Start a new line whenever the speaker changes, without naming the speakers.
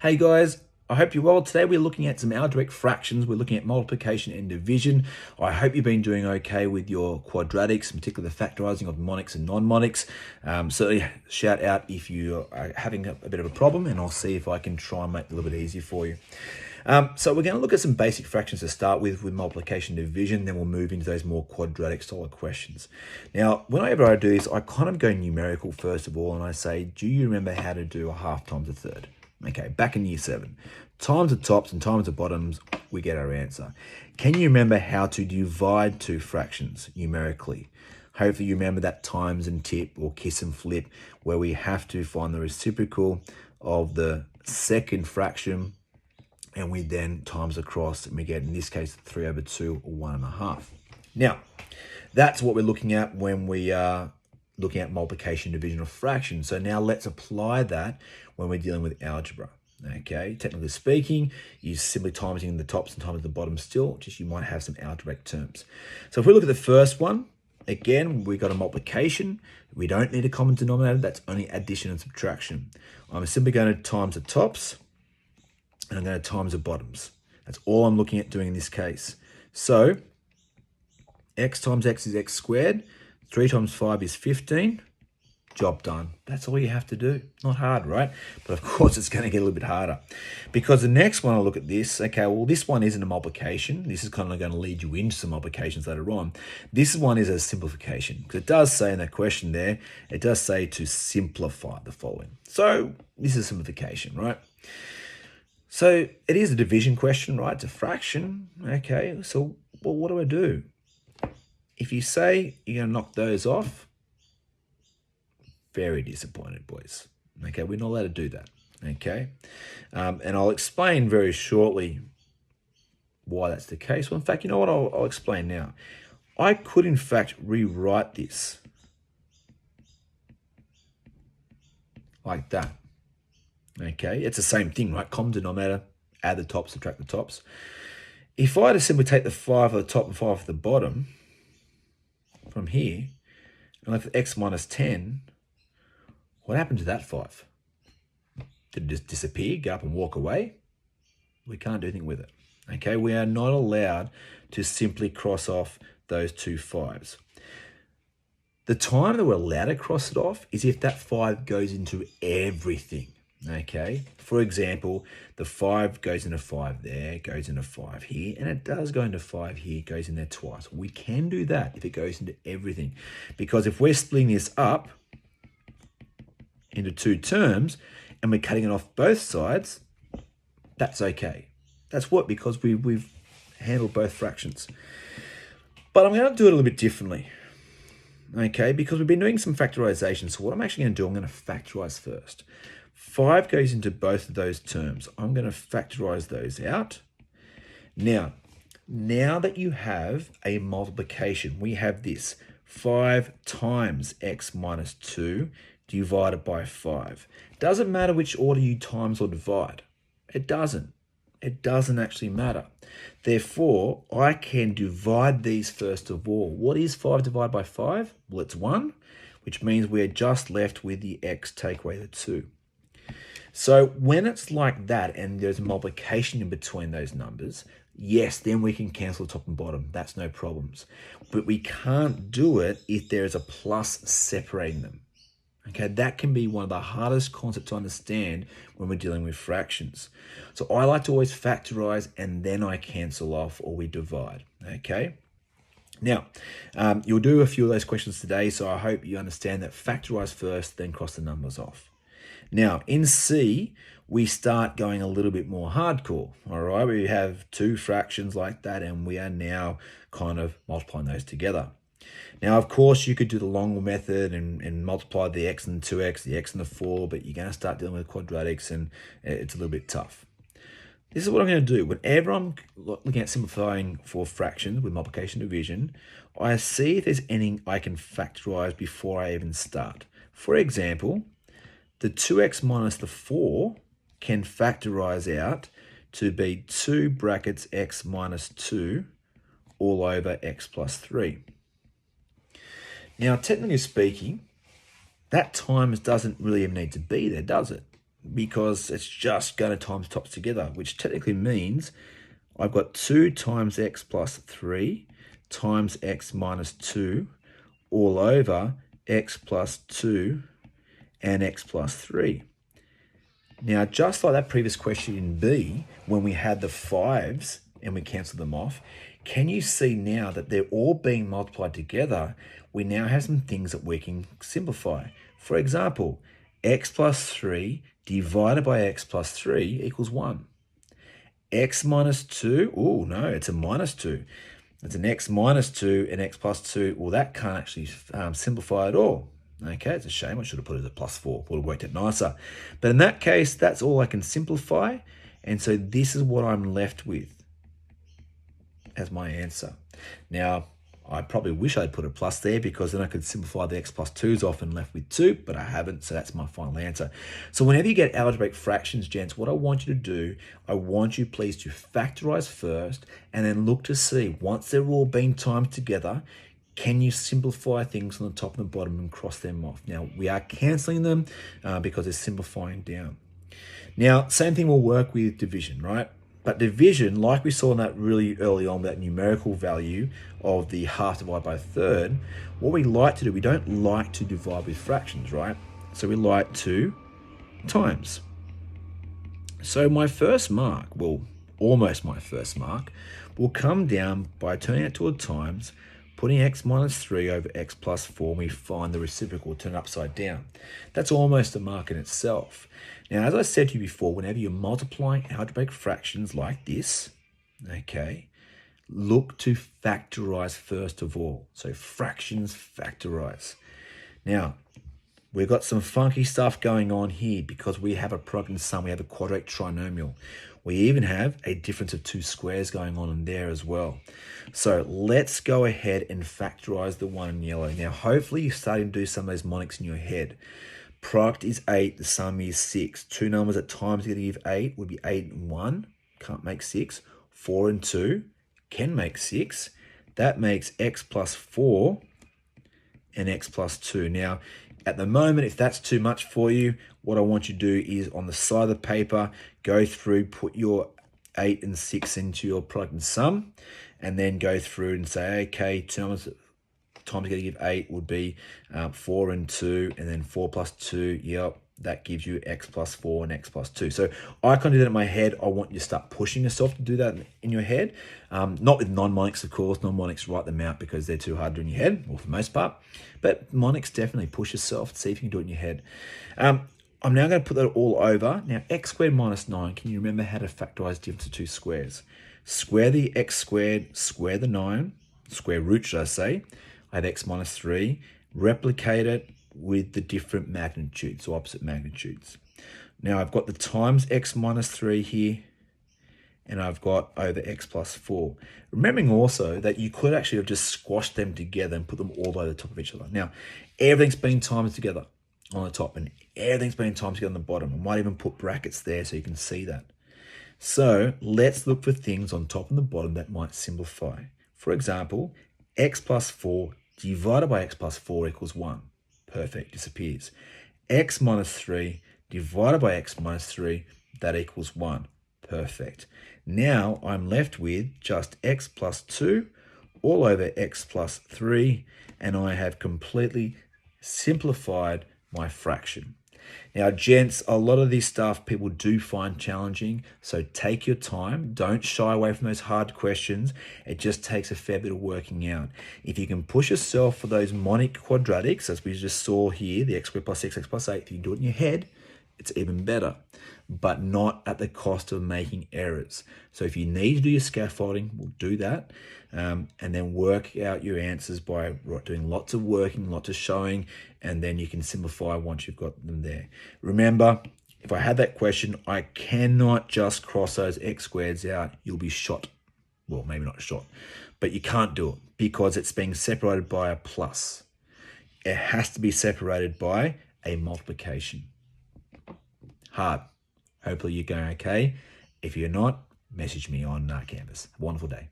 Hey guys, I hope you're well. Today we're looking at some algebraic fractions. We're looking at multiplication and division. I hope you've been doing okay with your quadratics, particularly the factorizing of monics and non-monics. Certainly shout out if you are having a bit of a problem, and I'll see if I can try and make it a little bit easier for you. So we're going to look at some basic fractions to start with multiplication and division, then we'll move into those more quadratic style of questions. Now, whenever I do this, I kind of go numerical first of all, and I say, do you remember how to do a half times a third? Okay, back in year 7. Times the tops and times the bottoms, we get our answer. Can you remember how to divide two fractions numerically? Hopefully you remember that times and tip or kiss and flip, where we have to find the reciprocal of the second fraction, and we then times across, and we get, in this case, 3/2 or 1.5. Now, that's what we're looking at when we are looking at multiplication and division of fractions. So now let's apply that when we're dealing with algebra. Okay, technically speaking, you're simply timesing the tops and times the bottoms still, just you might have some algebraic terms. So if we look at the first one, again, we got a multiplication. We don't need a common denominator. That's only addition and subtraction. I'm simply going to times the tops, and I'm going to times the bottoms. That's all I'm looking at doing in this case. So x times x is x squared. 3 times 5 is 15. Job done. That's all you have to do. Not hard, right? But of course, it's going to get a little bit harder, because the next one, I'll look at this. Okay, well, this one isn't a multiplication. This is kind of going to lead you into some multiplications later on. This one is a simplification, because it does say in that question there, it does say to simplify the following. So this is simplification, right? So it is a division question, right? It's a fraction. Okay, so well, what do I do? If you say you're going to knock those off, very disappointed, boys. Okay, we're not allowed to do that. Okay, and I'll explain very shortly why that's the case. Well, in fact, you know what? I'll explain now. I could, in fact, rewrite this like that. Okay, it's the same thing, right? Common denominator, add the tops, subtract the tops. If I just simply take the 5 at the top and 5 at the bottom from here, and left x minus 10, what happened to that 5? Did it just disappear, go up and walk away? We can't do anything with it. Okay, we are not allowed to simply cross off those two 5s. The time that we're allowed to cross it off is if that 5 goes into everything. Okay, for example, the 5 goes into 5 there, goes into 5 here, and it does go into 5 here, goes in there twice. We can do that if it goes into everything, because if we're splitting this up into two terms and we're cutting it off both sides, that's okay. That's what, because we've handled both fractions. But I'm going to do it a little bit differently, okay, because we've been doing some factorization. So what I'm actually going to do, I'm going to factorize first. 5 goes into both of those terms. I'm going to factorize those out. Now that you have a multiplication, we have this 5 times x minus 2 divided by 5. Doesn't matter which order you times or divide. It doesn't. It doesn't actually matter. Therefore, I can divide these first of all. What is 5 divided by 5? Well, it's 1, which means we're just left with the x take away the 2. So when it's like that and there's a multiplication in between those numbers, yes, then we can cancel the top and bottom. That's no problems. But we can't do it if there is a plus separating them. Okay, that can be one of the hardest concepts to understand when we're dealing with fractions. So I like to always factorize and then I cancel off or we divide. Okay. Now, you'll do a few of those questions today, so I hope you understand that factorize first, then cross the numbers off. Now, in C, we start going a little bit more hardcore, all right? We have two fractions like that, and we are now kind of multiplying those together. Now, of course, you could do the long method and multiply the x and the 2x, the x and the 4, but you're going to start dealing with quadratics, and it's a little bit tough. This is what I'm going to do. Whenever I'm looking at simplifying for fractions with multiplication and division, I see if there's anything I can factorize before I even start. For example, the 2x minus the 4 can factorize out to be 2 brackets x minus 2 all over x plus 3. Now, technically speaking, that times doesn't really even need to be there, does it? because it's just going to times tops together, which technically means I've got 2 times x plus 3 times x minus 2 all over x plus 2 and x plus 3. Now, just like that previous question in B, when we had the 5s and we cancelled them off, can you see now that they're all being multiplied together? We now have some things that we can simplify. For example, x plus 3 divided by x plus 3 equals 1. X minus 2, oh no, it's a minus 2. It's an x minus 2 and x plus 2. Well, that can't actually simplify at all. Okay, it's a shame. I should have put it as a plus 4. Would have worked out nicer. But in that case, that's all I can simplify. And so this is what I'm left with as my answer. Now, I probably wish I'd put a plus there because then I could simplify the x plus 2s off and left with 2, but I haven't, so that's my final answer. So whenever you get algebraic fractions, gents, what I want you to do, I want you please to factorize first and then look to see, once they're all being times together, can you simplify things on the top and the bottom and cross them off? Now, we are cancelling them because they're simplifying down. Now, same thing will work with division, right? But division, like we saw in that really early on, that numerical value of the half divided by a third, what we like to do, we don't like to divide with fractions, right? So we like to times. So my first mark, well, almost my first mark, will come down by turning it to a times, putting x minus 3 over x plus 4, and we find the reciprocal, turn upside down. That's almost a mark in itself. Now, as I said to you before, whenever you're multiplying algebraic fractions like this, okay, look to factorize first of all. So fractions factorize. Now, we've got some funky stuff going on here because we have a product and sum, we have a quadratic trinomial. We even have a difference of 2 squares going on in there as well. So let's go ahead and factorize the one in yellow. Now, hopefully you're starting to do some of those monics in your head. Product is 8, the sum is 6. 2 numbers at times together give 8 would be 8 and 1, can't make 6. 4 and 2 can make 6. That makes x plus 4 and x plus 2. Now, at the moment, if that's too much for you, what I want you to do is on the side of the paper, go through, put your 8 and 6 into your product and sum, and then go through and say, okay, 2 numbers times together give 8 would be 4 and 2, and then 4 plus 2, yep, that gives you x plus 4 and x plus 2. So I can't do that in my head. I want you to start pushing yourself to do that in your head. Not with non-monics, of course. Non-monics, write them out because they're too hard to do in your head, or for the most part. But monics, definitely push yourself, see if you can do it in your head. I'm now going to put that all over. Now, x squared minus 9, can you remember how to factorize difference of 2 squares? Square the x squared, square the 9, square root, should I say. I have x minus 3, replicate it with the different magnitudes, or opposite magnitudes. Now I've got the times x minus 3 here, and I've got over x plus 4. Remembering also that you could actually have just squashed them together and put them all over the top of each other. Now, everything's been times together on the top, and everything's been times together on the bottom. I might even put brackets there so you can see that. So let's look for things on top and the bottom that might simplify. For example, x plus 4 divided by x plus 4 equals 1. Perfect, disappears. X minus 3 divided by x minus 3, that equals 1. Perfect. Now I'm left with just x plus 2 all over x plus 3, and I have completely simplified my fraction. Now, gents, a lot of this stuff people do find challenging, so take your time. Don't shy away from those hard questions. It just takes a fair bit of working out. If you can push yourself for those monic quadratics, as we just saw here, the x squared plus 6, x plus 8, if you can do it in your head, it's even better, but not at the cost of making errors. So if you need to do your scaffolding, we'll do that, and then work out your answers by doing lots of working, lots of showing, and then you can simplify once you've got them there. Remember, if I had that question, I cannot just cross those x squareds out. You'll be shot. Well, maybe not shot, but you can't do it because it's being separated by a plus. It has to be separated by a multiplication. Hard. Hopefully you're going okay. If you're not, message me on Canvas. Have a wonderful day.